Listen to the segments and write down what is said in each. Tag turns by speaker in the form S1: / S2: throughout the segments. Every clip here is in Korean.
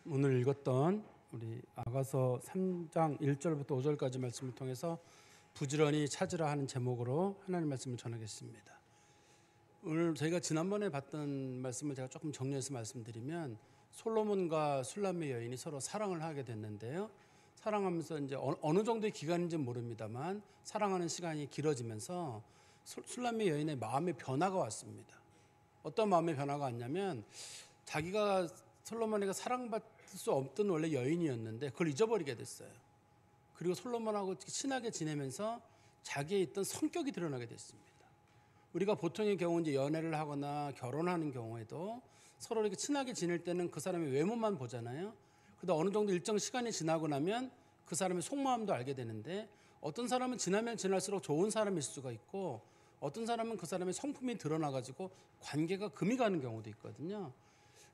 S1: 오늘 읽었던 우리 아가서 3장 1절부터 5절까지 말씀을 통해서 부지런히 찾으라 하는 제목으로 하나님 말씀을 전하겠습니다. 오늘 저희가 지난번에 봤던 말씀을 제가 조금 정리해서 말씀드리면 솔로몬과 술람의 여인이 서로 사랑을 하게 됐는데요. 사랑하면서 이제 어느 정도의 기간인지는 모릅니다만 사랑하는 시간이 길어지면서 술람의 여인의 마음의 변화가 왔습니다. 어떤 마음의 변화가 왔냐면 자기가 솔로몬에게 사랑받을 수 없던 원래 여인이었는데 그걸 잊어버리게 됐어요. 그리고 솔로몬하고 친하게 지내면서 자기의 있던 성격이 드러나게 됐습니다. 우리가 보통의 경우 이제 연애를 하거나 결혼하는 경우에도 서로 이렇게 친하게 지낼 때는 그 사람의 외모만 보잖아요. 그러다 어느 정도 일정 시간이 지나고 나면 그 사람의 속마음도 알게 되는데 어떤 사람은 지나면 지날수록 좋은 사람일 수가 있고 어떤 사람은 그 사람의 성품이 드러나가지고 관계가 금이 가는 경우도 있거든요.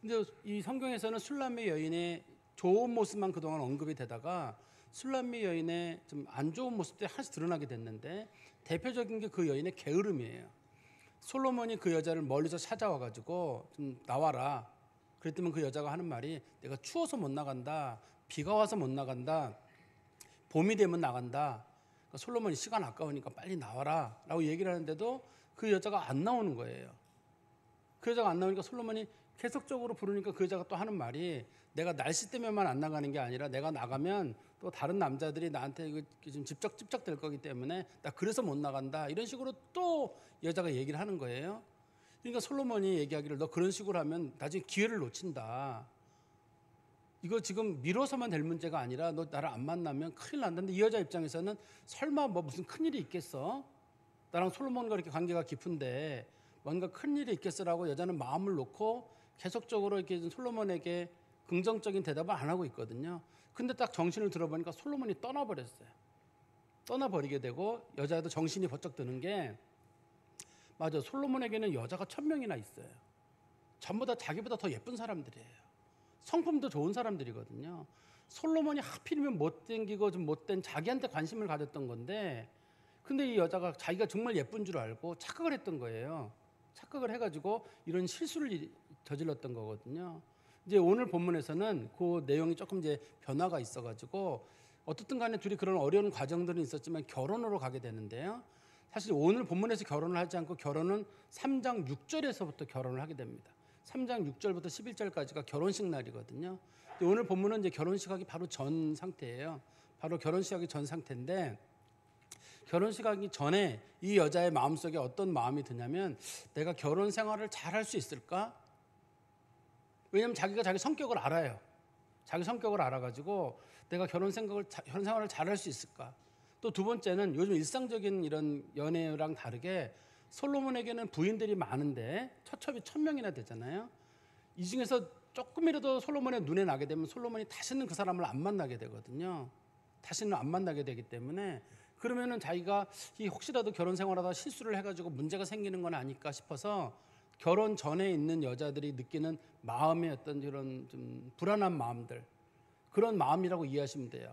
S1: 근데 이 성경에서는 술람의 여인의 좋은 모습만 그동안 언급이 되다가 술람의 여인의 좀 안 좋은 모습들이 하나씩 드러나게 됐는데 대표적인 게 그 여인의 게으름이에요. 솔로몬이 그 여자를 멀리서 찾아와가지고 좀 나와라. 그랬더니 그 여자가 하는 말이 내가 추워서 못 나간다. 비가 와서 못 나간다. 봄이 되면 나간다. 그러니까 솔로몬이 시간 아까우니까 빨리 나와라 라고 얘기를 하는데도 그 여자가 안 나오는 거예요. 그 여자가 안 나오니까 솔로몬이 계속적으로 부르니까 그 여자가 또 하는 말이 내가 날씨 때문에만 안 나가는 게 아니라 내가 나가면 또 다른 남자들이 나한테 이거 좀 집적집적 될 거기 때문에 나 그래서 못 나간다. 이런 식으로 또 여자가 얘기를 하는 거예요. 그러니까 솔로몬이 얘기하기를 너 그런 식으로 하면 나중에 기회를 놓친다. 이거 지금 미뤄서만 될 문제가 아니라 너 나를 안 만나면 큰일 난다는데 이 여자 입장에서는 설마 뭐 무슨 큰일이 있겠어? 나랑 솔로몬과 이렇게 관계가 깊은데 뭔가 큰일이 있겠어라고 여자는 마음을 놓고 계속적으로 이렇게 솔로몬에게 긍정적인 대답을 안 하고 있거든요. 근데 딱 정신을 들어보니까 솔로몬이 떠나버렸어요. 떠나버리게 되고 여자도 정신이 번쩍 드는 게 맞아. 솔로몬에게는 여자가 1000명이나 있어요. 전부 다 자기보다 더 예쁜 사람들이에요. 성품도 좋은 사람들이거든요. 솔로몬이 하필이면 못생기고 좀 못된 자기한테 관심을 가졌던 건데 근데 이 여자가 자기가 정말 예쁜 줄 알고 착각을 했던 거예요. 착각을 해가지고 이런 실수를 저질렀던 거거든요. 이제 오늘 본문에서는 그 내용이 조금 이제 변화가 있어가지고 어떻든 간에 둘이 그런 어려운 과정들은 있었지만 결혼으로 가게 되는데요. 사실 오늘 본문에서 결혼을 하지 않고 결혼은 3장 6절에서부터 결혼을 하게 됩니다. 3장 6절부터 11절까지가 결혼식 날이거든요. 오늘 본문은 이제 결혼식 하기 바로 전 상태예요. 바로 결혼식 하기 전 상태인데 결혼식 하기 전에 이 여자의 마음속에 어떤 마음이 드냐면 내가 결혼 생활을 잘 할 수 있을까? 왜냐하면 자기가 자기 성격을 알아요. 자기 성격을 알아가지고 내가 결혼 생활을 잘 할 수 있을까? 또 두 번째는 요즘 일상적인 이런 연애랑 다르게 솔로몬에게는 부인들이 많은데 처첩이 1000명이나 되잖아요. 이 중에서 조금이라도 솔로몬의 눈에 나게 되면 솔로몬이 다시는 그 사람을 안 만나게 되거든요. 다시는 안 만나게 되기 때문에 그러면은 자기가 혹시라도 결혼 생활하다 실수를 해가지고 문제가 생기는 건 아닐까 싶어서 결혼 전에 있는 여자들이 느끼는 마음의 어떤 이런 좀 불안한 마음들 그런 마음이라고 이해하시면 돼요.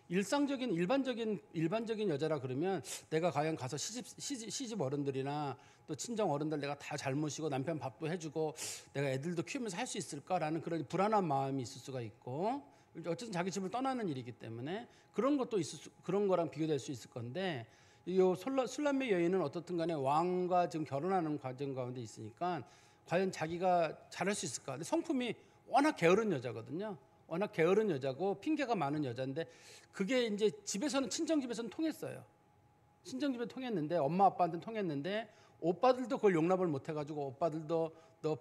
S1: 일반적인 여자라 그러면 내가 과연 가서 시집 어른들이나 또 친정 어른들 내가 다 잘 모시고 남편 밥도 해주고 내가 애들도 키우면서 할 수 있을까라는 그런 불안한 마음이 있을 수가 있고 어쨌든 자기 집을 떠나는 일이기 때문에 그런 것도 그런 거랑 비교될 수 있을 건데 이 술람의 여인은 어떻든 간에 왕과 지금 결혼하는 과정 가운데 있으니까 과연 자기가 잘할 수 있을까? 근데 성품이 워낙 게으른 여자거든요. 워낙 게으른 여자고 핑계가 많은 여자인데 그게 이제 친정집에서는 통했어요. 친정집에 통했는데 엄마 아빠한테는 통했는데 오빠들도 그걸 용납을 못 해가지고 오빠들도 너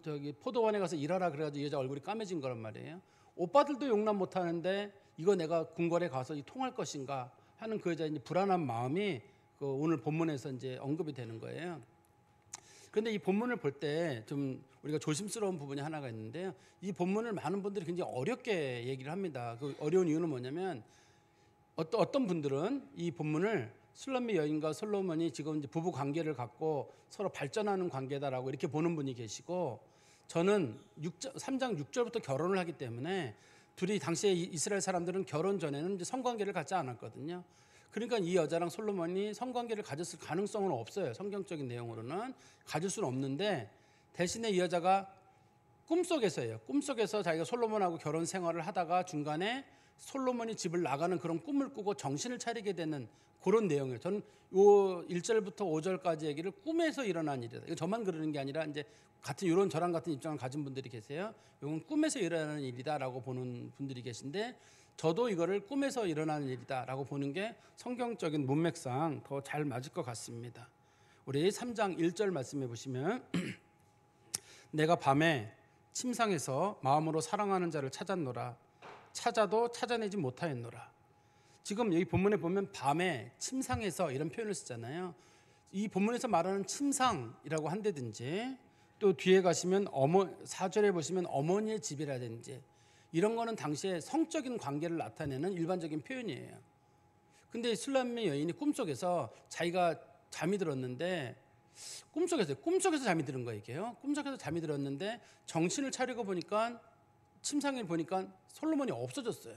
S1: 저기 포도원에 가서 일하라 그래가지고 이 여자 얼굴이 까매진 거란 말이에요. 오빠들도 용납 못 하는데 이거 내가 궁궐에 가서 통할 것인가 하는 그 여자의 불안한 마음이 그 오늘 본문에서 이제 언급이 되는 거예요. 그런데 이 본문을 볼 때 좀 우리가 조심스러운 부분이 하나가 있는데요. 이 본문을 많은 분들이 굉장히 어렵게 얘기를 합니다. 그 어려운 이유는 뭐냐면 어떤 분들은 이 본문을 술람의 여인과 솔로몬이 지금 이제 부부 관계를 갖고 서로 발전하는 관계다라고 이렇게 보는 분이 계시고 저는 3장 6절부터 결혼을 하기 때문에 둘이 당시에 이스라엘 사람들은 결혼 전에는 이제 성관계를 갖지 않았거든요. 그러니까 이 여자랑 솔로몬이 성관계를 가졌을 가능성은 없어요. 성경적인 내용으로는 가질 수는 없는데 대신에 이 여자가 꿈속에서예요. 꿈속에서 자기가 솔로몬하고 결혼 생활을 하다가 중간에 솔로몬이 집을 나가는 그런 꿈을 꾸고 정신을 차리게 되는 그런 내용이에요. 저는 요 1절부터 5절까지 얘기를 꿈에서 일어난 일이다. 이거 저만 그러는 게 아니라 이제 같은 이런 저랑 같은 입장을 가진 분들이 계세요. 이건 꿈에서 일어나는 일이다라고 보는 분들이 계신데 저도 이거를 꿈에서 일어나는 일이다라고 보는 게 성경적인 문맥상 더 잘 맞을 것 같습니다. 우리 3장 1절 말씀해 보시면 내가 밤에 침상에서 마음으로 사랑하는 자를 찾았노라. 찾아도 찾아내지 못하였노라. 지금 여기 본문에 보면 밤에 침상에서 이런 표현을 쓰잖아요. 이 본문에서 말하는 침상이라고 한다든지 또 뒤에 가시면 4절에 보시면 어머니의 집이라든지 이런 거는 당시에 성적인 관계를 나타내는 일반적인 표현이에요. 근데 술람미 여인이 꿈속에서 자기가 잠이 들었는데 꿈속에서 잠이 들은 거예요. 이게요. 꿈속에서 잠이 들었는데 정신을 차리고 보니까 침상에 보니까 솔로몬이 없어졌어요.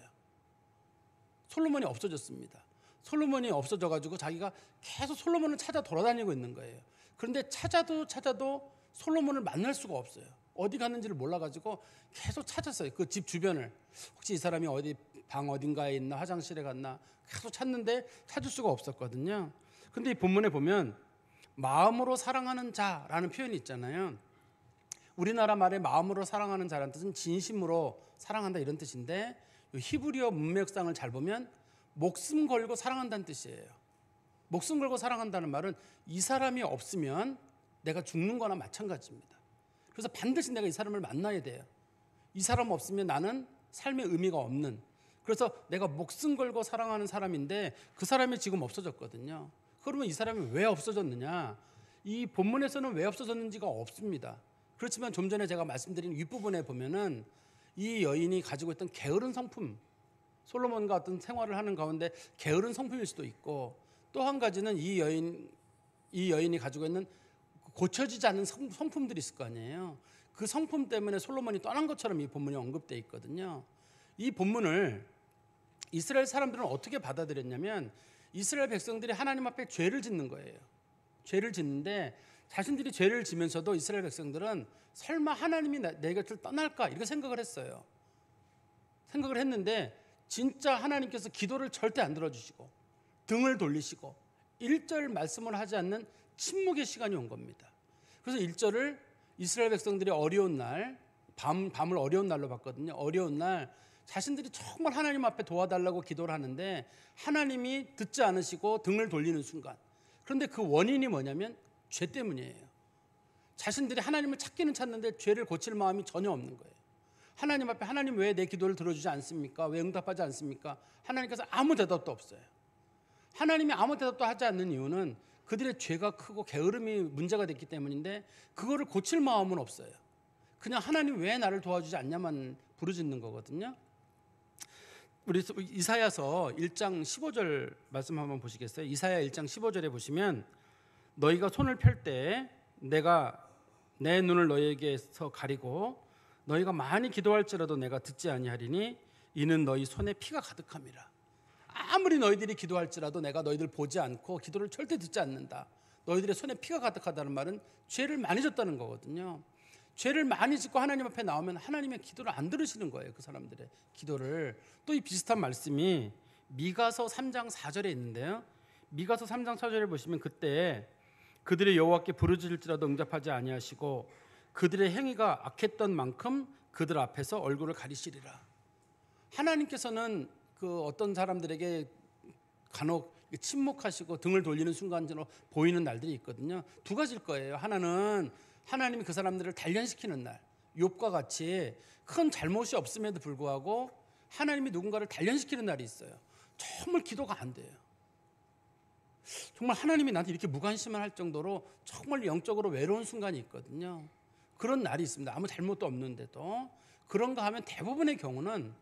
S1: 솔로몬이 없어졌습니다. 솔로몬이 없어져가지고 자기가 계속 솔로몬을 찾아 돌아다니고 있는 거예요. 그런데 찾아도 솔로몬을 만날 수가 없어요. 어디 갔는지를 몰라가지고 계속 찾았어요. 그 집 주변을. 혹시 이 사람이 어디 방 어딘가에 있나 화장실에 갔나 계속 찾는데 찾을 수가 없었거든요. 근데 이 본문에 보면 마음으로 사랑하는 자라는 표현이 있잖아요. 우리나라 말에 마음으로 사랑하는 자라는 뜻은 진심으로 사랑한다 이런 뜻인데 히브리어 문맥상을 잘 보면 목숨 걸고 사랑한다는 뜻이에요. 목숨 걸고 사랑한다는 말은 이 사람이 없으면 내가 죽는 거나 마찬가지입니다. 그래서 반드시 내가 이 사람을 만나야 돼요. 이 사람 없으면 나는 삶의 의미가 없는, 그래서 내가 목숨 걸고 사랑하는 사람인데 그 사람이 지금 없어졌거든요. 그러면 이 사람이 왜 없어졌느냐? 이 본문에서는 왜 없어졌는지가 없습니다. 그렇지만 좀 전에 제가 말씀드린 윗부분에 보면은 이 여인이 가지고 있던 게으른 성품, 솔로몬과 어떤 생활을 하는 가운데 게으른 성품일 수도 있고, 또 한 가지는 이 여인이 가지고 있는 고쳐지지 않는 성품들이 있을 거 아니에요. 그 성품 때문에 솔로몬이 떠난 것처럼 이 본문이 언급되어 있거든요. 이 본문을 이스라엘 사람들은 어떻게 받아들였냐면 이스라엘 백성들이 하나님 앞에 죄를 짓는 거예요. 죄를 짓는데 자신들이 죄를 지면서도 이스라엘 백성들은 설마 하나님이 내 곁을 떠날까 이렇게 생각을 했어요. 생각을 했는데 진짜 하나님께서 기도를 절대 안 들어주시고 등을 돌리시고 1절 말씀을 하지 않는 침묵의 시간이 온 겁니다. 그래서 1절을 이스라엘 백성들이 어려운 날, 밤을 어려운 날로 봤거든요. 어려운 날 자신들이 정말 하나님 앞에 도와달라고 기도를 하는데 하나님이 듣지 않으시고 등을 돌리는 순간, 그런데 그 원인이 뭐냐면 죄 때문이에요. 자신들이 하나님을 찾기는 찾는데 죄를 고칠 마음이 전혀 없는 거예요. 하나님 앞에 하나님 왜 내 기도를 들어주지 않습니까? 왜 응답하지 않습니까? 하나님께서 아무 대답도 없어요. 하나님이 아무 대답도 하지 않는 이유는 그들의 죄가 크고 게으름이 문제가 됐기 때문인데 그거를 고칠 마음은 없어요. 그냥 하나님 왜 나를 도와주지 않냐만 부르짖는 거거든요. 우리 이사야서 1장 15절 말씀 한번 보시겠어요? 이사야 1장 15절에 보시면 너희가 손을 펼 때 내가 내 눈을 너희에게서 가리고 너희가 많이 기도할지라도 내가 듣지 아니하리니 이는 너희 손에 피가 가득함이라. 아무리 너희들이 기도할지라도 내가 너희들 보지 않고 기도를 절대 듣지 않는다. 너희들의 손에 피가 가득하다는 말은 죄를 많이 졌다는 거거든요. 죄를 많이 짓고 하나님 앞에 나오면 하나님의 기도를 안 들으시는 거예요. 그 사람들의 기도를. 또 이 비슷한 말씀이 미가서 3장 4절에 있는데요. 미가서 3장 4절에 보시면 그때 그들의 여호와께 부르짖을지라도 응답하지 아니하시고 그들의 행위가 악했던 만큼 그들 앞에서 얼굴을 가리시리라. 하나님께서는 그 어떤 사람들에게 간혹 침묵하시고 등을 돌리는 순간적으로 보이는 날들이 있거든요. 두 가지일 거예요. 하나는 하나님이 그 사람들을 단련시키는 날, 욥과 같이 큰 잘못이 없음에도 불구하고 하나님이 누군가를 단련시키는 날이 있어요. 정말 기도가 안 돼요. 정말 하나님이 나한테 이렇게 무관심을 할 정도로 정말 영적으로 외로운 순간이 있거든요. 그런 날이 있습니다. 아무 잘못도 없는데도. 그런가 하면 대부분의 경우는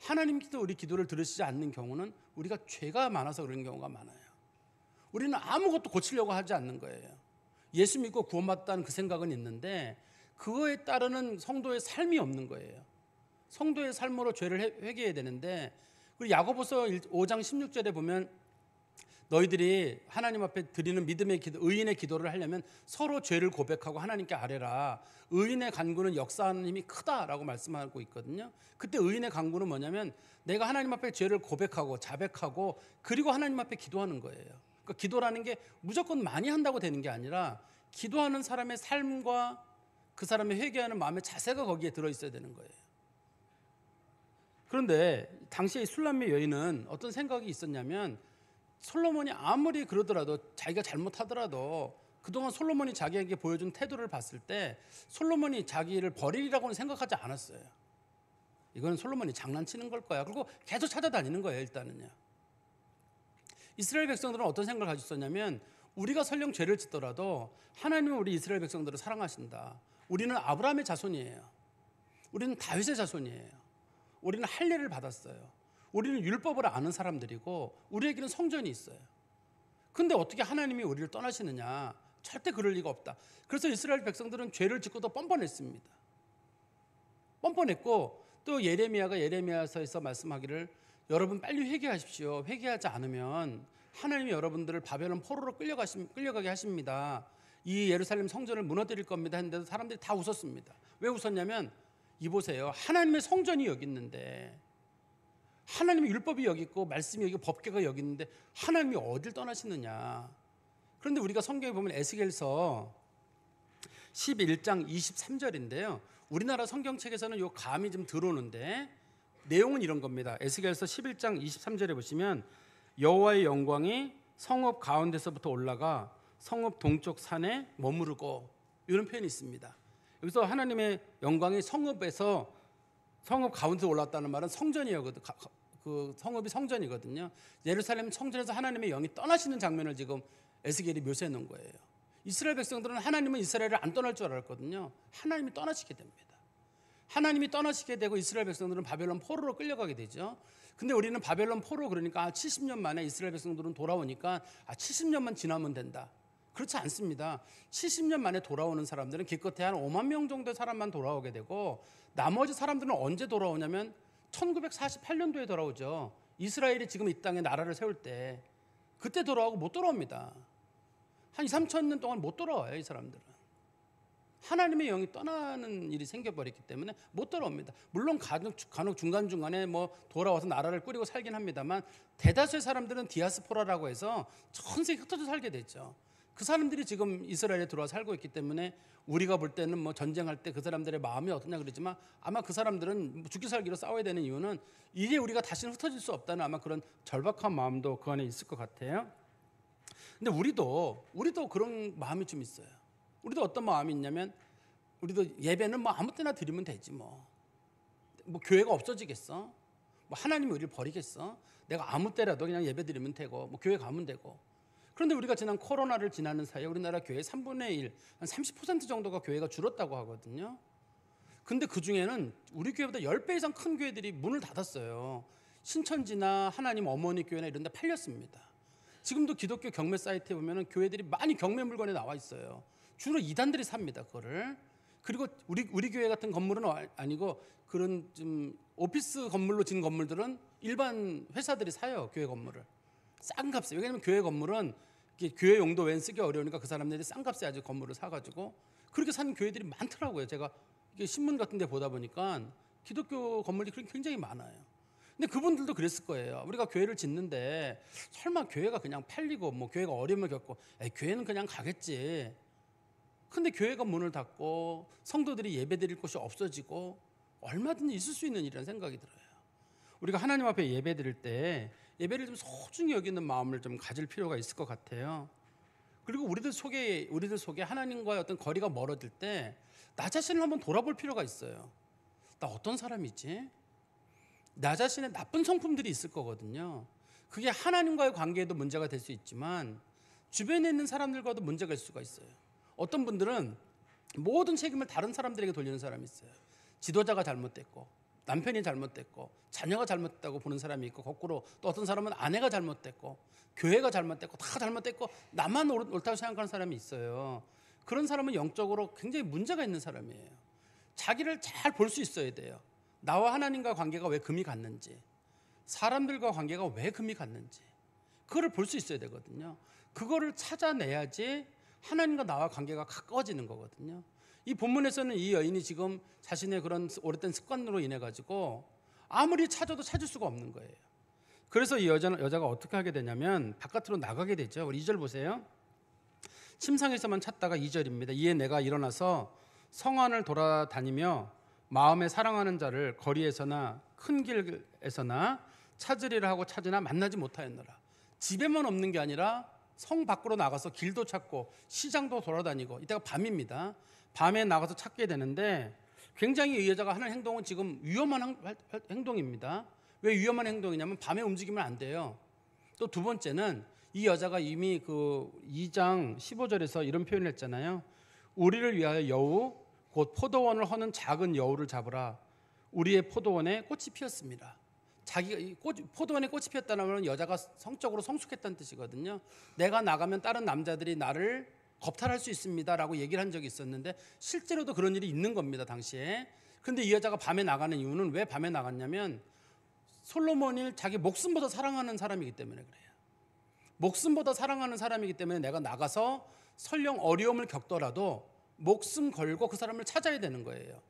S1: 하나님께서 우리 기도를 들으시지 않는 경우는 우리가 죄가 많아서 그런 경우가 많아요. 우리는 아무것도 고치려고 하지 않는 거예요. 예수 믿고 구원받았다는 그 생각은 있는데 그거에 따르는 성도의 삶이 없는 거예요. 성도의 삶으로 죄를 회개해야 되는데, 그리고 야고보서 5장 16절에 보면 너희들이 하나님 앞에 드리는 믿음의 기도, 의인의 기도를 하려면 서로 죄를 고백하고 하나님께 아뢰라. 의인의 간구는 역사하는 힘이 크다라고 말씀하고 있거든요. 그때 의인의 간구는 뭐냐면 내가 하나님 앞에 죄를 고백하고 자백하고 그리고 하나님 앞에 기도하는 거예요. 그러니까 기도라는 게 무조건 많이 한다고 되는 게 아니라 기도하는 사람의 삶과 그 사람의 회개하는 마음의 자세가 거기에 들어있어야 되는 거예요. 그런데 당시에 술람미 여인은 어떤 생각이 있었냐면 솔로몬이 아무리 그러더라도 자기가 잘못하더라도 그동안 솔로몬이 자기에게 보여준 태도를 봤을 때 솔로몬이 자기를 버리리라고는 생각하지 않았어요. 이건 솔로몬이 장난치는 걸 거야. 그리고 계속 찾아다니는 거예요. 일단은요. 이스라엘 백성들은 어떤 생각을 가지고 있었냐면 우리가 설령 죄를 짓더라도 하나님은 우리 이스라엘 백성들을 사랑하신다. 우리는 아브라함의 자손이에요. 우리는 다윗의 자손이에요. 우리는 할례를 받았어요. 우리는 율법을 아는 사람들이고 우리에게는 성전이 있어요. 근데 어떻게 하나님이 우리를 떠나시느냐? 절대 그럴 리가 없다. 그래서 이스라엘 백성들은 죄를 짓고도 뻔뻔했습니다. 뻔뻔했고 또 예레미야서에서 말씀하기를 여러분 빨리 회개하십시오. 회개하지 않으면 하나님이 여러분들을 바벨론 포로로 끌려가게 하십니다. 이 예루살렘 성전을 무너뜨릴 겁니다 했는데도 사람들이 다 웃었습니다. 왜 웃었냐면 이보세요. 하나님의 성전이 여기 있는데 하나님의 율법이 여기 있고 말씀이 여기 법궤가 여기 있는데 하나님이 어딜 떠나시느냐. 그런데 우리가 성경에 보면 에스겔서 11장 23절인데요. 우리나라 성경책에서는 요 감이 좀 들어오는데 내용은 이런 겁니다. 에스겔서 11장 23절에 보시면 여호와의 영광이 성읍 가운데서부터 올라가 성읍 동쪽 산에 머무르고 이런 표현이 있습니다. 여기서 하나님의 영광이 성읍 가운데서 올랐다는 말은 성전이거든요. 그 성읍이 성전이거든요. 예루살렘 성전에서 하나님의 영이 떠나시는 장면을 지금 에스겔이 묘사해 놓은 거예요. 이스라엘 백성들은 하나님은 이스라엘을 안 떠날 줄 알았거든요. 하나님이 떠나시게 됩니다. 하나님이 떠나시게 되고 이스라엘 백성들은 바벨론 포로로 끌려가게 되죠. 근데 우리는 바벨론 포로 그러니까 70년 만에 이스라엘 백성들은 돌아오니까 70년만 지나면 된다. 그렇지 않습니다. 70년 만에 돌아오는 사람들은 기껏해 한 5만 명 정도의 사람만 돌아오게 되고 나머지 사람들은 언제 돌아오냐면 1948년도에 돌아오죠. 이스라엘이 지금 이 땅에 나라를 세울 때 그때 돌아오고 못 돌아옵니다. 한 2, 3천 년 동안 못 돌아와요. 이 사람들은. 하나님의 영이 떠나는 일이 생겨버렸기 때문에 못 돌아옵니다. 물론 간혹 중간중간에 뭐 돌아와서 나라를 꾸리고 살긴 합니다만 대다수의 사람들은 디아스포라라고 해서 전 세계 흩어져 살게 됐죠. 그 사람들이 지금 이스라엘에 들어와 살고 있기 때문에 우리가 볼 때는 뭐 전쟁할 때 그 사람들의 마음이 어떠냐 그러지만 아마 그 사람들은 죽기 살기로 싸워야 되는 이유는 이제 우리가 다시는 흩어질 수 없다는 아마 그런 절박한 마음도 그 안에 있을 것 같아요. 근데 우리도 그런 마음이 좀 있어요. 우리도 어떤 마음이 있냐면 우리도 예배는 뭐 아무 때나 드리면 되지 뭐 교회가 없어지겠어? 뭐 하나님이 우리를 버리겠어? 내가 아무 때라도 그냥 예배 드리면 되고 뭐 교회 가면 되고. 그런데 우리가 지난 코로나를 지나는 사이에 우리나라 교회 3분의 1, 한 30% 정도가 교회가 줄었다고 하거든요. 근데 그 중에는 우리 교회보다 10배 이상 큰 교회들이 문을 닫았어요. 신천지나 하나님 어머니 교회나 이런 데 팔렸습니다. 지금도 기독교 경매 사이트에 보면 교회들이 많이 경매 물건에 나와 있어요. 주로 이단들이 삽니다. 그거를. 그리고 우리 교회 같은 건물은 아니고 그런 좀 오피스 건물로 진 건물들은 일반 회사들이 사요. 교회 건물을. 싼 값에. 왜냐하면 교회 건물은 교회 용도 외엔 쓰기 어려우니까 그 사람들이 싼 값에 아주 건물을 사가지고 그렇게 사는 교회들이 많더라고요. 제가 이게 신문 같은 데 보다 보니까 기독교 건물이 굉장히 많아요. 근데 그분들도 그랬을 거예요. 우리가 교회를 짓는데 설마 교회가 그냥 팔리고 뭐 교회가 어려움을 겪고 교회는 그냥 가겠지. 근데 교회가 문을 닫고 성도들이 예배드릴 곳이 없어지고 얼마든지 있을 수 있는 일이라는 생각이 들어요. 우리가 하나님 앞에 예배드릴 때 예배를 좀 소중히 여기는 마음을 좀 가질 필요가 있을 것 같아요. 그리고 우리들 속에 하나님과의 어떤 거리가 멀어질 때 나 자신을 한번 돌아볼 필요가 있어요. 나 어떤 사람이지? 나 자신의 나쁜 성품들이 있을 거거든요. 그게 하나님과의 관계에도 문제가 될 수 있지만 주변에 있는 사람들과도 문제가 있을 수가 있어요. 어떤 분들은 모든 책임을 다른 사람들에게 돌리는 사람이 있어요. 지도자가 잘못됐고 남편이 잘못됐고 자녀가 잘못됐다고 보는 사람이 있고 거꾸로 또 어떤 사람은 아내가 잘못됐고 교회가 잘못됐고 다 잘못됐고 나만 옳다고 생각하는 사람이 있어요. 그런 사람은 영적으로 굉장히 문제가 있는 사람이에요. 자기를 잘 볼 수 있어야 돼요. 나와 하나님과 관계가 왜 금이 갔는지, 사람들과 관계가 왜 금이 갔는지, 그거를 볼 수 있어야 되거든요. 그거를 찾아내야지 하나님과 나와 관계가 가까워지는 거거든요. 이 본문에서는 이 여인이 지금 자신의 그런 오래된 습관으로 인해 가지고 아무리 찾아도 찾을 수가 없는 거예요. 그래서 이 여자가 어떻게 하게 되냐면 바깥으로 나가게 되죠. 우리 2절 보세요. 침상에서만 찾다가 2절입니다. 이에 내가 일어나서 성 안을 돌아다니며 마음에 사랑하는 자를 거리에서나 큰 길에서나 찾으리라 하고 찾으나 만나지 못하였노라. 집에만 없는 게 아니라 성 밖으로 나가서 길도 찾고 시장도 돌아다니고, 이때가 밤입니다. 밤에 나가서 찾게 되는데 굉장히 이 여자가 하는 행동은 지금 위험한 행동입니다. 왜 위험한 행동이냐면 밤에 움직이면 안 돼요. 또 두 번째는 이 여자가 이미 그 2장 15절에서 이런 표현을 했잖아요. 우리를 위하여 여우 곧 포도원을 허는 작은 여우를 잡으라. 우리의 포도원에 꽃이 피었습니다. 자기가 포도원에 꽃이 피었다는 여자가 성적으로 성숙했다는 뜻이거든요. 내가 나가면 다른 남자들이 나를 겁탈할 수 있습니다라고 얘기를 한 적이 있었는데 실제로도 그런 일이 있는 겁니다, 당시에. 그런데 이 여자가 밤에 나가는 이유는 왜 밤에 나갔냐면 솔로몬을 자기 목숨보다 사랑하는 사람이기 때문에 그래요. 목숨보다 사랑하는 사람이기 때문에 내가 나가서 설령 어려움을 겪더라도 목숨 걸고 그 사람을 찾아야 되는 거예요.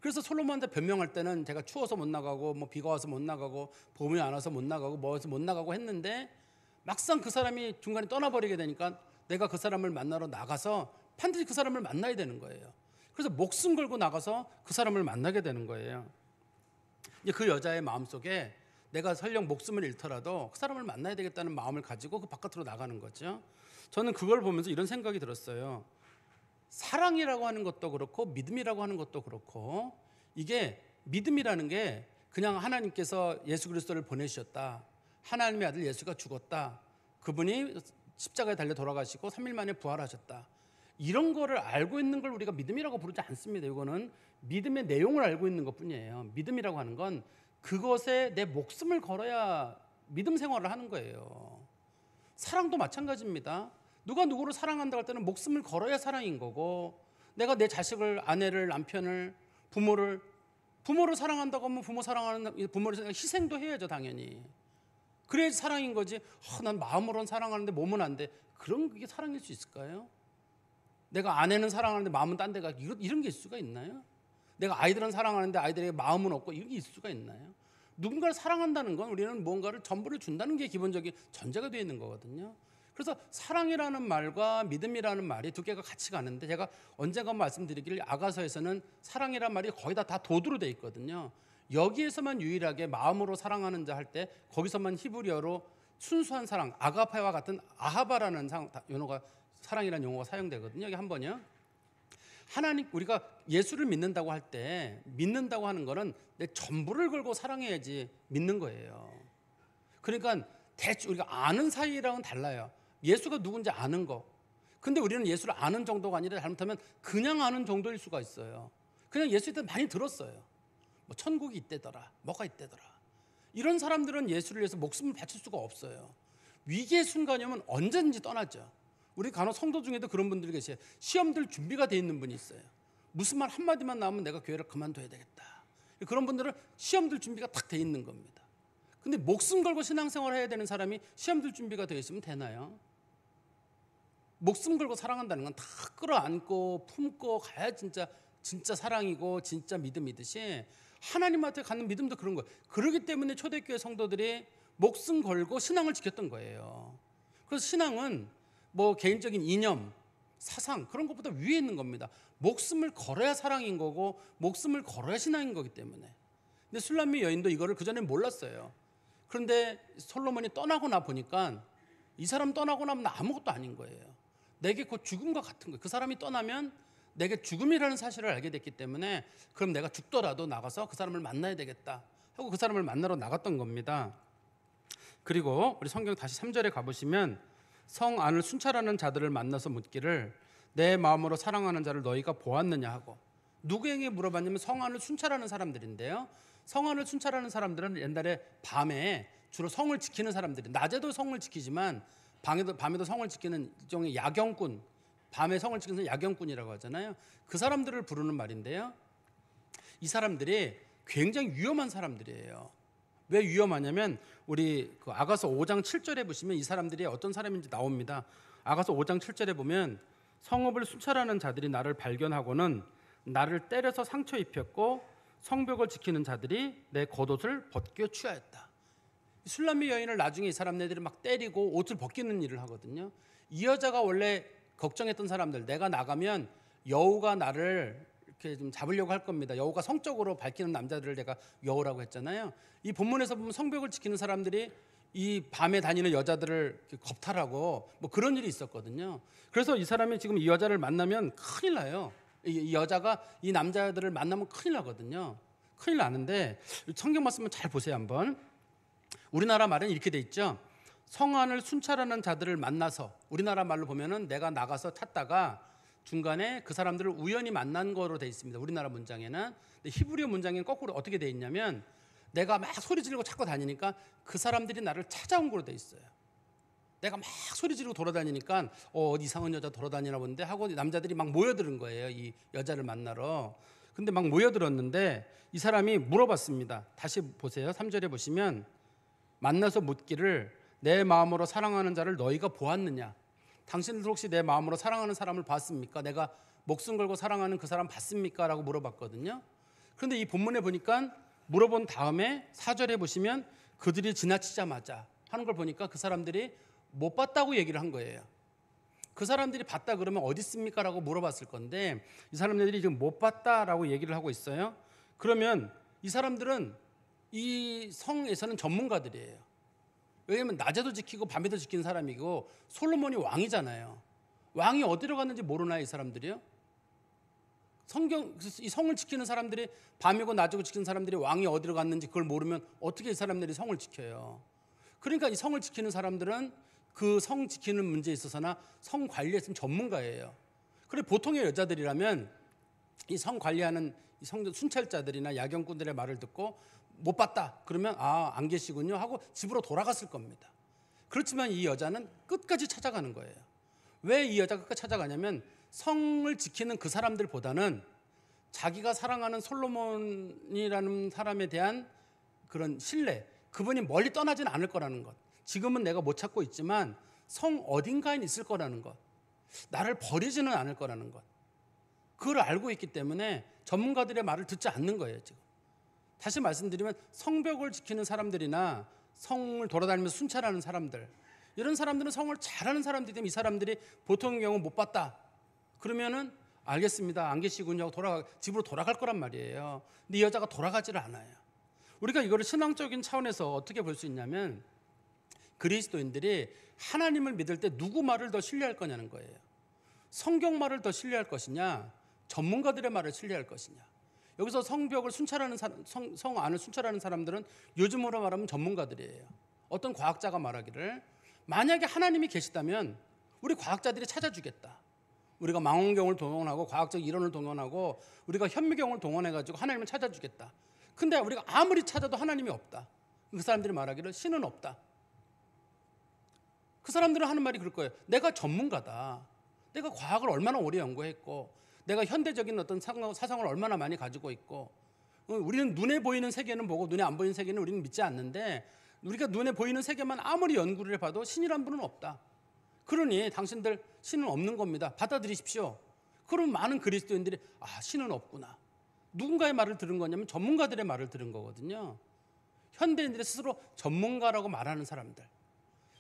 S1: 그래서 솔로몬한테 변명할 때는 제가 추워서 못 나가고 뭐 비가 와서 못 나가고 봄이 안 와서 못 나가고 뭐 해서 못 나가고 했는데 막상 그 사람이 중간에 떠나버리게 되니까 내가 그 사람을 만나러 나가서 반드시 그 사람을 만나야 되는 거예요. 그래서 목숨 걸고 나가서 그 사람을 만나게 되는 거예요. 이제 그 여자의 마음속에 내가 설령 목숨을 잃더라도 그 사람을 만나야 되겠다는 마음을 가지고 그 바깥으로 나가는 거죠. 저는 그걸 보면서 이런 생각이 들었어요. 사랑이라고 하는 것도 그렇고 믿음이라고 하는 것도 그렇고, 이게 믿음이라는 게 그냥 하나님께서 예수 그리스도를 보내주셨다, 하나님의 아들 예수가 죽었다, 그분이 십자가에 달려 돌아가시고 3일 만에 부활하셨다, 이런 거를 알고 있는 걸 우리가 믿음이라고 부르지 않습니다. 이거는 믿음의 내용을 알고 있는 것뿐이에요. 믿음이라고 하는 건 그것에 내 목숨을 걸어야 믿음 생활을 하는 거예요. 사랑도 마찬가지입니다. 누가 누구를 사랑한다고 할 때는 목숨을 걸어야 사랑인 거고, 내가 내 자식을, 아내를, 남편을, 부모를 사랑한다고 하면 부모를 희생도 해야죠, 당연히. 그래야지 사랑인 거지. 난 마음으로는 사랑하는데 몸은 안 돼. 그런 게 사랑일 수 있을까요? 내가 아내는 사랑하는데 마음은 딴 데 가, 이런 게 있을 수가 있나요? 내가 아이들은 사랑하는데 아이들에게 마음은 없고, 이런 게 있을 수가 있나요? 누군가를 사랑한다는 건 우리는 무언가를 전부를 준다는 게 기본적인 전제가 되어 있는 거거든요. 그래서 사랑이라는 말과 믿음이라는 말이 두 개가 같이 가는데, 제가 언젠가 말씀드리기를 아가서에서는 사랑이라는 말이 거의 다 도두로 되어 있거든요. 여기에서만 유일하게 마음으로 사랑하는 자 할 때 거기서만 히브리어로 순수한 사랑, 아가페와 같은 아하바라는 사랑이라는 용어가 사용되거든요. 여기 한 번요. 하나님, 우리가 예수를 믿는다고 할 때 믿는다고 하는 거는 내 전부를 걸고 사랑해야지 믿는 거예요. 그러니까 대충 우리가 아는 사이랑은 달라요. 예수가 누군지 아는 거. 근데 우리는 예수를 아는 정도가 아니라 잘못하면 그냥 아는 정도일 수가 있어요. 그냥 예수에 대해 많이 들었어요. 뭐 천국이 있대더라, 뭐가 있대더라. 이런 사람들은 예수를 위해서 목숨을 바칠 수가 없어요. 위기의 순간이 오면 언제든지 떠나죠. 우리 간혹 성도 중에도 그런 분들이 계세요. 시험 들 준비가 돼 있는 분이 있어요. 무슨 말 한마디만 나오면 내가 교회를 그만둬야 되겠다. 그런 분들은 시험 들 준비가 딱 돼 있는 겁니다. 근데 목숨 걸고 신앙생활을 해야 되는 사람이 시험 들 준비가 되어 있으면 되나요? 목숨 걸고 사랑한다는 건 다 끌어안고 품고 가야 진짜 사랑이고 진짜 믿음이듯이, 하나님한테 갖는 믿음도 그런 거예요. 그렇기 때문에 초대교회 성도들이 목숨 걸고 신앙을 지켰던 거예요. 그래서 신앙은 뭐 개인적인 이념, 사상 그런 것보다 위에 있는 겁니다. 목숨을 걸어야 사랑인 거고 목숨을 걸어야 신앙인 거기 때문에. 근데 술람미 여인도 이거를 그전에 몰랐어요. 그런데 솔로몬이 떠나고 나 보니까 이 사람 떠나고 나면 아무것도 아닌 거예요. 내게 곧 죽음과 같은 거예요. 그 사람이 떠나면 내게 죽음이라는 사실을 알게 됐기 때문에 그럼 내가 죽더라도 나가서 그 사람을 만나야 되겠다 하고 그 사람을 만나러 나갔던 겁니다. 그리고 우리 성경 다시 3절에 가보시면 성 안을 순찰하는 자들을 만나서 묻기를 내 마음으로 사랑하는 자를 너희가 보았느냐 하고, 누구에게 물어봤냐면 성 안을 순찰하는 사람들인데요. 성 안을 순찰하는 사람들은 옛날에 밤에 주로 성을 지키는 사람들이, 낮에도 성을 지키지만 밤에도 성을 지키는 일종의 야경꾼, 밤에 성을 지키는 야경꾼이라고 하잖아요. 그 사람들을 부르는 말인데요. 이 사람들이 굉장히 위험한 사람들이에요. 왜 위험하냐면 우리 그 아가서 5장 7절에 보시면 이 사람들이 어떤 사람인지 나옵니다. 아가서 5장 7절에 보면 성읍을 순찰하는 자들이 나를 발견하고는 나를 때려서 상처 입혔고 성벽을 지키는 자들이 내 겉옷을 벗겨 취하였다. 술람미 여인을 나중에 이 사람네들이 막 때리고 옷을 벗기는 일을 하거든요. 이 여자가 원래 걱정했던 사람들, 내가 나가면 여우가 나를 이렇게 좀 잡으려고 할 겁니다. 여우가 성적으로 밝히는 남자들을 내가 여우라고 했잖아요. 이 본문에서 보면 성벽을 지키는 사람들이 이 밤에 다니는 여자들을 겁탈하고 뭐 그런 일이 있었거든요. 그래서 이 사람이 지금 이 여자를 만나면 큰일 나요. 이 여자가 이 남자들을 만나면 큰일 나거든요. 큰일 나는데 성경 말씀을 잘 보세요 한번. 우리나라 말은 이렇게 돼 있죠. 성안을 순찰하는 자들을 만나서, 우리나라 말로 보면은 내가 나가서 찾다가 중간에 그 사람들을 우연히 만난 거로 돼 있습니다. 우리나라 문장에는. 근데 히브리어 문장에는 거꾸로 어떻게 돼 있냐면 내가 막 소리 지르고 찾고 다니니까 그 사람들이 나를 찾아온 거로 돼 있어요. 내가 막 소리 지르고 돌아다니니까 어디 이상한 여자 돌아다니나 본데 하고 남자들이 막 모여드는 거예요. 이 여자를 만나러. 근데 막 모여들었는데 이 사람이 물어봤습니다. 다시 보세요. 3절에 보시면 만나서 묻기를 내 마음으로 사랑하는 자를 너희가 보았느냐? 당신들 혹시 내 마음으로 사랑하는 사람을 봤습니까? 내가 목숨 걸고 사랑하는 그 사람 봤습니까? 라고 물어봤거든요. 그런데 이 본문에 보니까 물어본 다음에 4절에 보시면 그들이 지나치자마자 하는 걸 보니까 그 사람들이 못 봤다고 얘기를 한 거예요. 그 사람들이 봤다 그러면 어디 있습니까? 라고 물어봤을 건데 이 사람들이 지금 못 봤다라고 얘기를 하고 있어요. 그러면 이 사람들은 이 성에서는 전문가들이에요. 왜냐하면 낮에도 지키고 밤에도 지키는 사람이고 솔로몬이 왕이잖아요. 왕이 어디로 갔는지 모르나요, 이 사람들이요? 이 성을 지키는 사람들이 밤이고 낮이고 지키는 사람들이 왕이 어디로 갔는지 그걸 모르면 어떻게 이 사람들이 성을 지켜요? 그러니까 이 성을 지키는 사람들은 그 성 지키는 문제에 있어서나 성 관리에서는 전문가예요. 그래 보통의 여자들이라면 이 성 관리하는 이 성 순찰자들이나 야경꾼들의 말을 듣고 못 봤다 그러면 안 계시군요 하고 집으로 돌아갔을 겁니다. 그렇지만 이 여자는 끝까지 찾아가는 거예요. 왜 이 여자가 끝까지 찾아가냐면 성을 지키는 그 사람들보다는 자기가 사랑하는 솔로몬이라는 사람에 대한 그런 신뢰, 그분이 멀리 떠나지는 않을 거라는 것, 지금은 내가 못 찾고 있지만 성 어딘가에 있을 거라는 것, 나를 버리지는 않을 거라는 것, 그걸 알고 있기 때문에 전문가들의 말을 듣지 않는 거예요. 지금 다시 말씀드리면 성벽을 지키는 사람들이나 성을 돌아다니면서 순찰하는 사람들, 이런 사람들은 성을 잘하는 사람들이 되면 이 사람들이 보통의 경우 못 봤다 그러면은 알겠습니다, 안 계시군요 하고 집으로 돌아갈 거란 말이에요. 근데 이 여자가 돌아가지를 않아요. 우리가 이거를 신앙적인 차원에서 어떻게 볼 수 있냐면 그리스도인들이 하나님을 믿을 때 누구 말을 더 신뢰할 거냐는 거예요. 성경 말을 더 신뢰할 것이냐, 전문가들의 말을 신뢰할 것이냐. 여기서 성벽을 순찰하는 성 안을 순찰하는 사람들은 요즘으로 말하면 전문가들이에요. 어떤 과학자가 말하기를 만약에 하나님이 계시다면 우리 과학자들이 찾아주겠다. 우리가 망원경을 동원하고 과학적 이론을 동원하고 우리가 현미경을 동원해가지고 하나님을 찾아주겠다. 근데 우리가 아무리 찾아도 하나님이 없다. 그 사람들이 말하기를 신은 없다. 그 사람들은 하는 말이 그럴 거예요. 내가 전문가다. 내가 과학을 얼마나 오래 연구했고 내가 현대적인 어떤 사상을 얼마나 많이 가지고 있고 우리는 눈에 보이는 세계는 보고 눈에 안 보이는 세계는 우리는 믿지 않는데 우리가 눈에 보이는 세계만 아무리 연구를 해봐도 신이란 분은 없다. 그러니 당신들 신은 없는 겁니다. 받아들이십시오. 그럼 많은 그리스도인들이 신은 없구나. 누군가의 말을 들은 거냐면 전문가들의 말을 들은 거거든요. 현대인들이 스스로 전문가라고 말하는 사람들.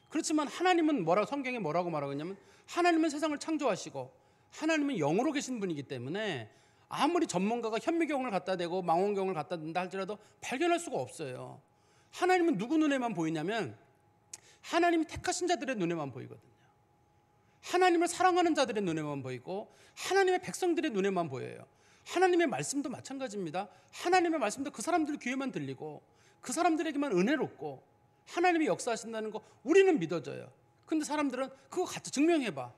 S1: 그렇지만 하나님은 성경에 뭐라고 말하고 있냐면 하나님은 세상을 창조하시고 하나님은 영으로 계신 분이기 때문에 아무리 전문가가 현미경을 갖다 대고 망원경을 갖다 댄다 할지라도 발견할 수가 없어요. 하나님은 누구 눈에만 보이냐면 하나님이 택하신 자들의 눈에만 보이거든요. 하나님을 사랑하는 자들의 눈에만 보이고 하나님의 백성들의 눈에만 보여요. 하나님의 말씀도 마찬가지입니다. 하나님의 말씀도 그 사람들 귀에만 들리고 그 사람들에게만 은혜롭고 하나님이 역사하신다는 거 우리는 믿어져요. 근데 사람들은 그거 같이 증명해봐.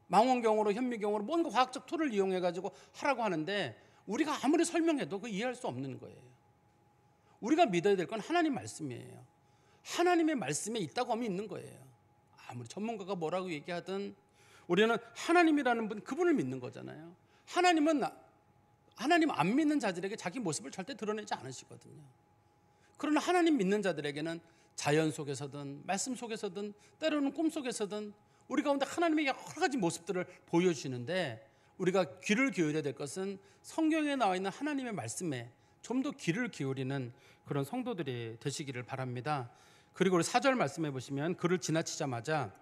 S1: 망원경으로 현미경으로 뭔가 과학적 툴을 이용해가지고 하라고 하는데 우리가 아무리 설명해도 그 이해할 수 없는 거예요. 우리가 믿어야 될 건 하나님 말씀이에요. 하나님의 말씀에 있다고 하면 있는 거예요. 아무리 전문가가 뭐라고 얘기하든 우리는 하나님이라는 분, 그분을 믿는 거잖아요. 하나님 안 믿는 자들에게 자기 모습을 절대 드러내지 않으시거든요. 그러나 하나님 믿는 자들에게는 자연 속에서든 말씀 속에서든 때로는 꿈 속에서든 우리 가운데 하나님의 여러 가지 모습들을 보여주시는데, 우리가 귀를 기울여야 될 것은 성경에 나와 있는 하나님의 말씀에 좀 더 귀를 기울이는 그런 성도들이 되시기를 바랍니다. 그리고 우리 4절 말씀해 보시면, 그를 지나치자마자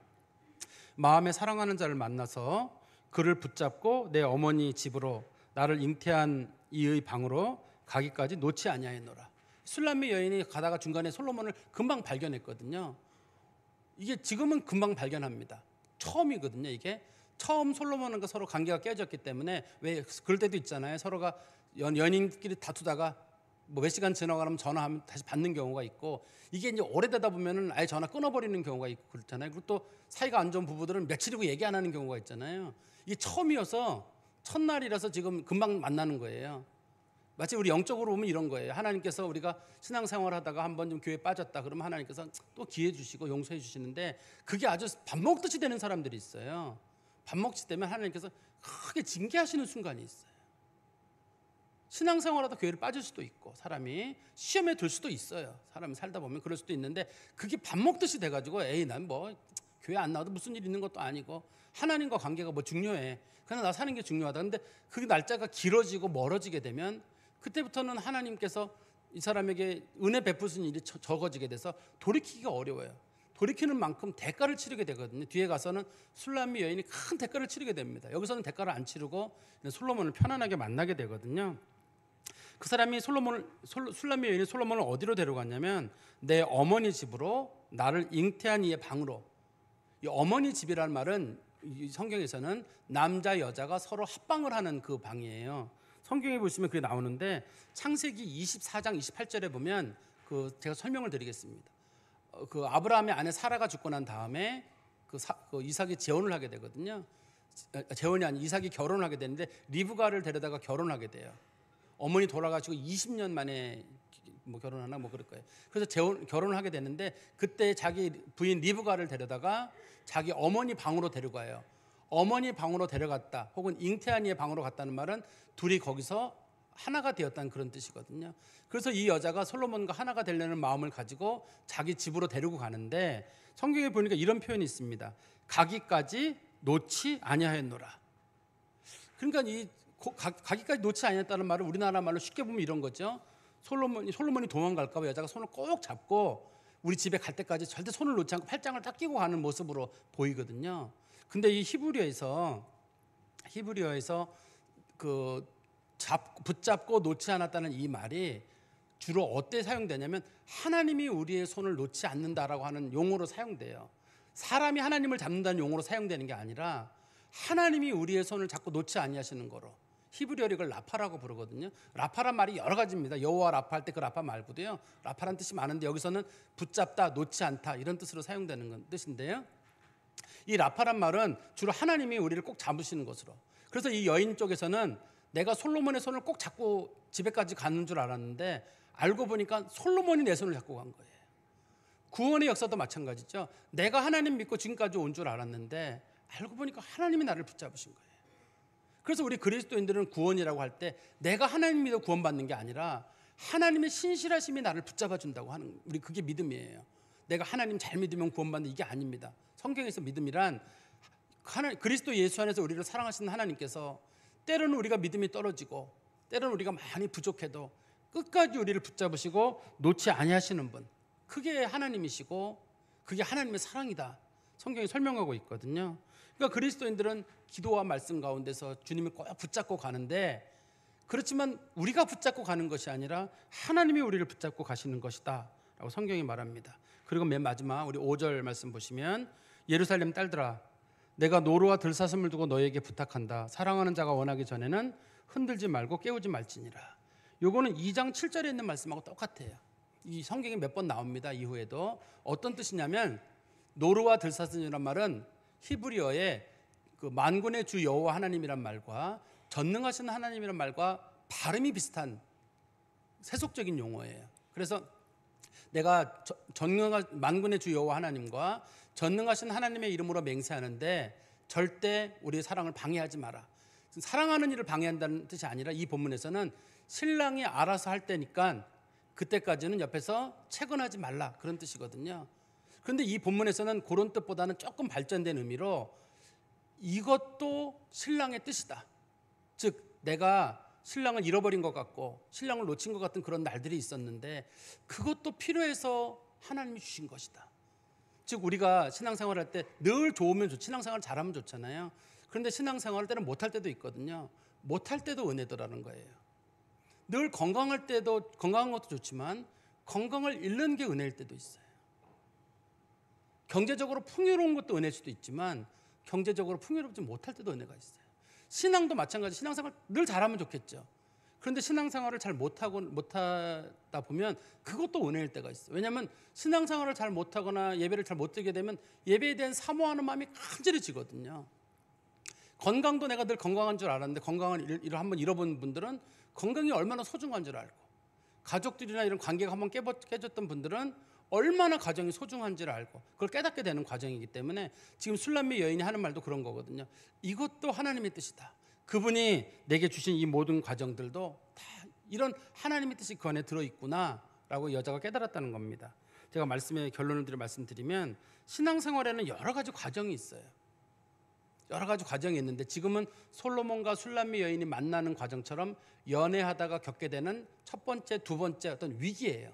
S1: 마음에 사랑하는 자를 만나서 그를 붙잡고 내 어머니 집으로 나를 잉태한 이의 방으로 가기까지 놓지 아니하였노라. 술람미 여인이 가다가 중간에 솔로몬을 금방 발견했거든요. 이게 지금은 금방 발견합니다. 처음이거든요. 이게 처음 솔로몬과 서로 관계가 깨졌기 때문에, 왜 그럴 때도 있잖아요. 서로가 연인끼리 다투다가 뭐 몇 시간 지나가면 전화하면 다시 받는 경우가 있고, 이게 이제 오래되다 보면은 아예 전화 끊어버리는 경우가 있고 그렇잖아요. 그리고 또 사이가 안 좋은 부부들은 며칠이고 얘기 안 하는 경우가 있잖아요. 이게 처음이어서 첫날이라서 지금 금방 만나는 거예요. 마치 우리 영적으로 보면 이런 거예요. 하나님께서 우리가 신앙생활 하다가 한번 좀 교회에 빠졌다 그러면 하나님께서 또 기회 주시고 용서해 주시는데, 그게 아주 밥 먹듯이 되는 사람들이 있어요. 밥 먹듯이 되면 하나님께서 크게 징계하시는 순간이 있어요. 신앙생활하다 교회를 빠질 수도 있고, 사람이 시험에 들 수도 있어요. 사람이 살다 보면 그럴 수도 있는데, 그게 밥 먹듯이 돼가지고 에이 난 뭐 교회 안 나와도 무슨 일 있는 것도 아니고 하나님과 관계가 뭐 중요해, 그냥 나 사는 게 중요하다. 근데 그게 날짜가 길어지고 멀어지게 되면 그때부터는 하나님께서 이 사람에게 은혜 베푸신 일이 적어지게 돼서 돌이키기가 어려워요. 돌이키는 만큼 대가를 치르게 되거든요. 뒤에 가서는 술람미 여인이 큰 대가를 치르게 됩니다. 여기서는 대가를 안 치르고 솔로몬을 편안하게 만나게 되거든요. 그 사람이 술람미 여인이 솔로몬을 어디로 데려갔냐면 내 어머니 집으로 나를 잉태한 이의 방으로. 이 어머니 집이라는 말은 이 성경에서는 남자 여자가 서로 합방을 하는 그 방이에요. 성경에 보시면 그게 나오는데, 창세기 24장 28절에 보면 제가 설명을 드리겠습니다. 그 아브라함의 아내 사라가 죽고 난 다음에 그 이삭이 재혼을 하게 되거든요. 재혼이 아닌 이삭이 결혼을 하게 되는데 리브가를 데려다가 결혼하게 돼요. 어머니 돌아가시고 20년 만에 뭐 결혼하나 뭐 그럴 거예요. 그래서 결혼을 하게 되는데, 그때 자기 부인 리브가를 데려다가 자기 어머니 방으로 데려가요. 어머니 방으로 데려갔다, 혹은 잉태한 이의 방으로 갔다는 말은 둘이 거기서 하나가 되었다는 그런 뜻이거든요. 그래서 이 여자가 솔로몬과 하나가 되려는 마음을 가지고 자기 집으로 데리고 가는데, 성경에 보니까 이런 표현이 있습니다. 가기까지 놓지 아니하였노라. 그러니까 이 가기까지 놓지 아니했다는 말을 우리나라 말로 쉽게 보면 이런 거죠. 솔로몬이 도망갈까 봐 여자가 손을 꼭 잡고 우리 집에 갈 때까지 절대 손을 놓지 않고 팔짱을 딱 끼고 가는 모습으로 보이거든요. 근데 이 히브리어에서 붙잡고 놓지 않았다는 이 말이 주로 어때 사용되냐면, 하나님이 우리의 손을 놓지 않는다라고 하는 용어로 사용돼요. 사람이 하나님을 잡는다는 용어로 사용되는 게 아니라 하나님이 우리의 손을 잡고 놓지 아니하시는 거로. 히브리어로 이걸 라파라고 부르거든요. 라파란 말이 여러 가지입니다. 여호와 라파 할 때 그 라파 말고도요, 라파란 뜻이 많은데 여기서는 붙잡다, 놓지 않다 이런 뜻으로 사용되는 뜻인데요. 이 라파란 말은 주로 하나님이 우리를 꼭 잡으시는 것으로. 그래서 이 여인 쪽에서는 내가 솔로몬의 손을 꼭 잡고 집에까지 가는 줄 알았는데, 알고 보니까 솔로몬이 내 손을 잡고 간 거예요. 구원의 역사도 마찬가지죠. 내가 하나님 믿고 지금까지 온 줄 알았는데 알고 보니까 하나님이 나를 붙잡으신 거예요. 그래서 우리 그리스도인들은 구원이라고 할 때 내가 하나님 믿어 구원받는 게 아니라 하나님의 신실하심이 나를 붙잡아 준다고 하는, 우리 그게 믿음이에요. 내가 하나님 잘 믿으면 구원받는, 이게 아닙니다. 성경에서 믿음이란 그리스도 예수 안에서 우리를 사랑하시는 하나님께서 때로는 우리가 믿음이 떨어지고 때로는 우리가 많이 부족해도 끝까지 우리를 붙잡으시고 놓지 아니하시는 분, 그게 하나님이시고 그게 하나님의 사랑이다, 성경이 설명하고 있거든요. 그러니까 그리스도인들은 기도와 말씀 가운데서 주님을 꼭 붙잡고 가는데, 그렇지만 우리가 붙잡고 가는 것이 아니라 하나님이 우리를 붙잡고 가시는 것이다 라고 성경이 말합니다. 그리고 맨 마지막 우리 5절 말씀 보시면, 예루살렘 딸들아 내가 노루와 들사슴을 두고 너에게 부탁한다. 사랑하는 자가 원하기 전에는 흔들지 말고 깨우지 말지니라. 요거는 2장 7절에 있는 말씀하고 똑같아요. 이 성경에 몇 번 나옵니다. 이후에도. 어떤 뜻이냐면, 노루와 들사슴이란 말은 히브리어의 그 만군의 주 여호와 하나님이란 말과 전능하신 하나님이란 말과 발음이 비슷한 세속적인 용어예요. 그래서 내가 만군의 주 여호와 하나님과 전능하신 하나님의 이름으로 맹세하는데 절대 우리의 사랑을 방해하지 마라. 사랑하는 일을 방해한다는 뜻이 아니라, 이 본문에서는 신랑이 알아서 할 때니까 그때까지는 옆에서 채권하지 말라 그런 뜻이거든요. 그런데 이 본문에서는 그런 뜻보다는 조금 발전된 의미로 이것도 신랑의 뜻이다. 즉 내가 신랑을 잃어버린 것 같고 신랑을 놓친 것 같은 그런 날들이 있었는데 그것도 필요해서 하나님이 주신 것이다. 즉 우리가 신앙생활 할 때 늘 좋으면 신앙생활 잘하면 좋잖아요. 그런데 신앙생활 할 때는 못할 때도 있거든요. 못할 때도 은혜더라는 거예요. 늘 건강할 때도 건강한 것도 좋지만 건강을 잃는 게 은혜일 때도 있어요. 경제적으로 풍요로운 것도 은혜일 수도 있지만 경제적으로 풍요롭지 못할 때도 은혜가 있어요. 신앙도 마찬가지. 신앙생활 늘 잘하면 좋겠죠. 그런데 신앙생활을 잘 못하다 보면 그것도 은혜일 때가 있어요. 왜냐하면 신앙생활을 잘 못하거나 예배를 잘 못 드리게 되면 예배에 대한 사모하는 마음이 간절해지거든요. 건강도 내가 늘 건강한 줄 알았는데 건강을 한번 잃어본 분들은 건강이 얼마나 소중한 줄 알고, 가족들이나 이런 관계가 한번 깨졌던 분들은 얼마나 가정이 소중한지를 알고 그걸 깨닫게 되는 과정이기 때문에 지금 술람미 여인이 하는 말도 그런 거거든요. 이것도 하나님의 뜻이다. 그분이 내게 주신 이 모든 과정들도 다 이런 하나님의 뜻이 그 안에 들어있구나라고 여자가 깨달았다는 겁니다. 제가 말씀의 결론을 말씀드리면 신앙생활에는 여러 가지 과정이 있어요. 여러 가지 과정이 있는데 지금은 솔로몬과 술람미 여인이 만나는 과정처럼 연애하다가 겪게 되는 첫 번째, 두 번째 어떤 위기예요.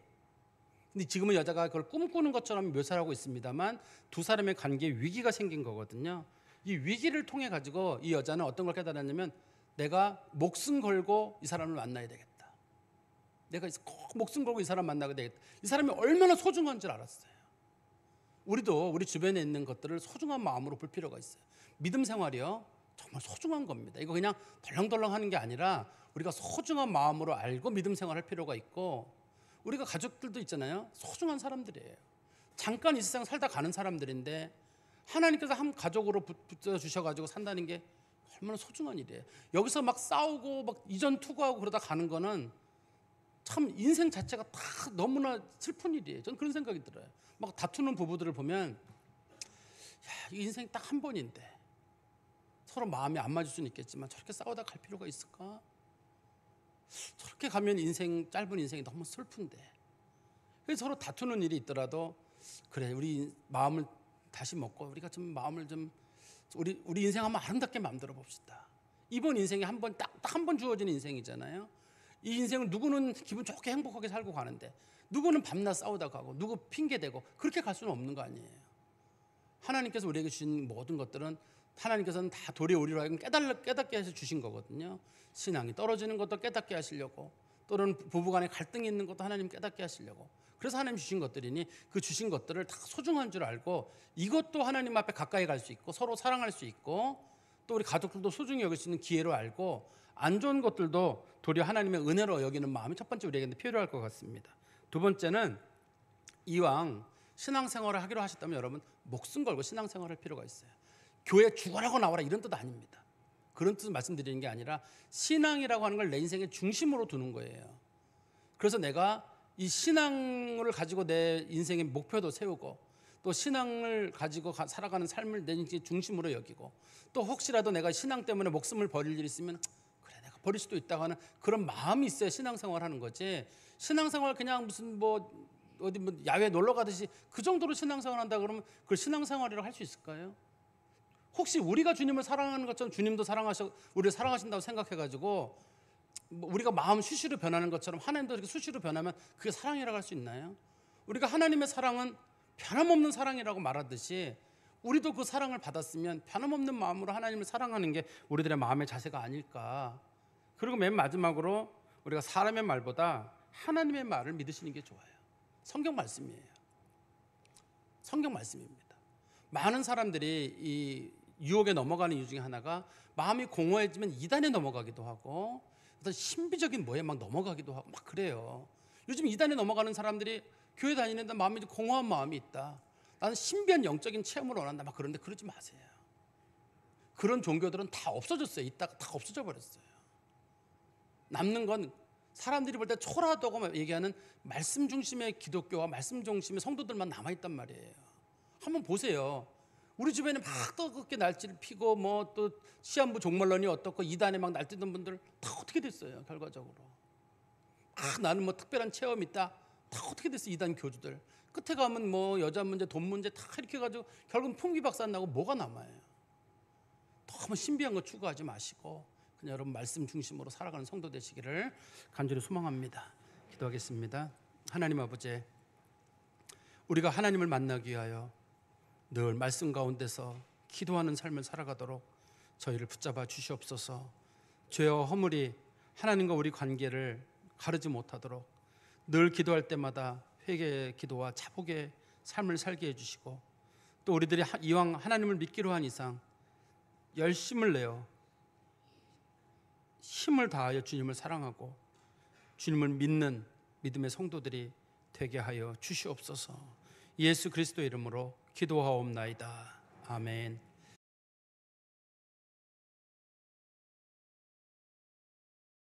S1: 근데 지금은 여자가 그걸 꿈꾸는 것처럼 묘사를 하고 있습니다만 두 사람의 관계에 위기가 생긴 거거든요. 이 위기를 통해 가지고 이 여자는 어떤 걸 깨달았냐면 내가 목숨 걸고 이 사람을 만나야 되겠다. 내가 꼭 목숨 걸고 이 사람 만나게 되겠다. 이 사람이 얼마나 소중한 줄 알았어요. 우리도 우리 주변에 있는 것들을 소중한 마음으로 볼 필요가 있어요. 믿음 생활이요 정말 소중한 겁니다. 이거 그냥 덜렁덜렁 하는 게 아니라 우리가 소중한 마음으로 알고 믿음 생활할 필요가 있고, 우리가 가족들도 있잖아요. 소중한 사람들이에요. 잠깐 이 세상 살다 가는 사람들인데 하나님께서 한 가족으로 붙여주셔가지고 산다는 게 얼마나 소중한 일이에요. 여기서 막 싸우고 막 이전 투구하고 그러다 가는 거는 참 인생 자체가 다 너무나 슬픈 일이에요. 저는 그런 생각이 들어요. 막 다투는 부부들을 보면 이 인생이 딱 한 번인데 서로 마음이 안 맞을 수는 있겠지만 저렇게 싸우다 갈 필요가 있을까? 저렇게 가면 짧은 인생이 너무 슬픈데. 그래서 서로 다투는 일이 있더라도 그래 우리 마음을 다시 먹고 우리가 좀 마음을 좀 우리 인생 한번 아름답게 만들어 봅시다. 이번 인생이 딱 한 번 주어지는 인생이잖아요. 이 인생을 누구는 기분 좋게 행복하게 살고 가는데 누구는 밤낮 싸우다 가고 누구 핑계대고 그렇게 갈 수는 없는 거 아니에요. 하나님께서 우리에게 주신 모든 것들은 하나님께서는 다 도리어 우리로 하여금 깨닫게 해서 주신 거거든요. 신앙이 떨어지는 것도 깨닫게 하시려고, 또는 부부간에 갈등이 있는 것도 하나님 깨닫게 하시려고. 그래서 하나님 주신 것들이니 그 주신 것들을 다 소중한 줄 알고 이것도 하나님 앞에 가까이 갈 수 있고 서로 사랑할 수 있고 또 우리 가족들도 소중히 여길 수 있는 기회로 알고 안 좋은 것들도 도리어 하나님의 은혜로 여기는 마음이 첫 번째 우리에게 필요할 것 같습니다. 두 번째는 이왕 신앙생활을 하기로 하셨다면 여러분 목숨 걸고 신앙생활을 할 필요가 있어요. 교회 죽어라고 나와라 이런 뜻 아닙니다. 그런 뜻을 말씀드리는 게 아니라 신앙이라고 하는 걸 내 인생의 중심으로 두는 거예요. 그래서 내가 이 신앙을 가지고 내 인생의 목표도 세우고 또 신앙을 가지고 살아가는 삶을 내 인생의 중심으로 여기고 또 혹시라도 내가 신앙 때문에 목숨을 버릴 일이 있으면 그래 내가 버릴 수도 있다고 하는 그런 마음이 있어야 신앙생활 하는 거지. 신앙생활 그냥 무슨 어디 야외 놀러 가듯이 그 정도로 신앙생활 한다 그러면 그걸 신앙생활이라고 할 수 있을까요? 혹시 우리가 주님을 사랑하는 것처럼 주님도 우리를 사랑하신다고 생각해가지고 우리가 마음 수시로 변하는 것처럼 하나님도 이렇게 수시로 변하면 그게 사랑이라고 할 수 있나요? 우리가 하나님의 사랑은 변함없는 사랑이라고 말하듯이 우리도 그 사랑을 받았으면 변함없는 마음으로 하나님을 사랑하는 게 우리들의 마음의 자세가 아닐까. 그리고 맨 마지막으로 우리가 사람의 말보다 하나님의 말을 믿으시는 게 좋아요. 성경 말씀이에요. 성경 말씀입니다. 많은 사람들이 이 유혹에 넘어가는 이유 중에 하나가 마음이 공허해지면 이단에 넘어가기도 하고 어떤 신비적인 뭐에 막 넘어가기도 하고 막 그래요. 요즘 이단에 넘어가는 사람들이 교회 다니는데 마음이 공허한 마음이 있다. 나는 신비한 영적인 체험을 원한다. 막 그런데 그러지 마세요. 그런 종교들은 다 없어졌어요. 있다가 다 없어져 버렸어요. 남는 건 사람들이 볼 때 초라하다고 얘기하는 말씀 중심의 기독교와 말씀 중심의 성도들만 남아있단 말이에요. 한번 보세요. 우리 주변에 막 뜨겁게 날씨를 피고 또 시한부 종말론이 어떻고 이단에 막 날뛰던 분들 다 어떻게 됐어요 결과적으로. 나는 뭐 특별한 체험이 있다. 다 어떻게 됐어 이단 교주들. 끝에 가면 뭐 여자 문제, 돈 문제 다 이렇게 가지고 결국은 풍비박산 나고 뭐가 남아요. 너무 신비한 거 추구하지 마시고 그냥 여러분 말씀 중심으로 살아가는 성도 되시기를 간절히 소망합니다. 기도하겠습니다. 하나님 아버지, 우리가 하나님을 만나기 위하여 늘 말씀 가운데서 기도하는 삶을 살아가도록 저희를 붙잡아 주시옵소서. 죄와 허물이 하나님과 우리 관계를 가르지 못하도록 늘 기도할 때마다 회개의 기도와 자복의 삶을 살게 해주시고, 또 우리들이 이왕 하나님을 믿기로 한 이상 열심을 내어 힘을 다하여 주님을 사랑하고 주님을 믿는 믿음의 성도들이 되게 하여 주시옵소서. 예수 그리스도 이름으로 기도하옵나이다. 아멘.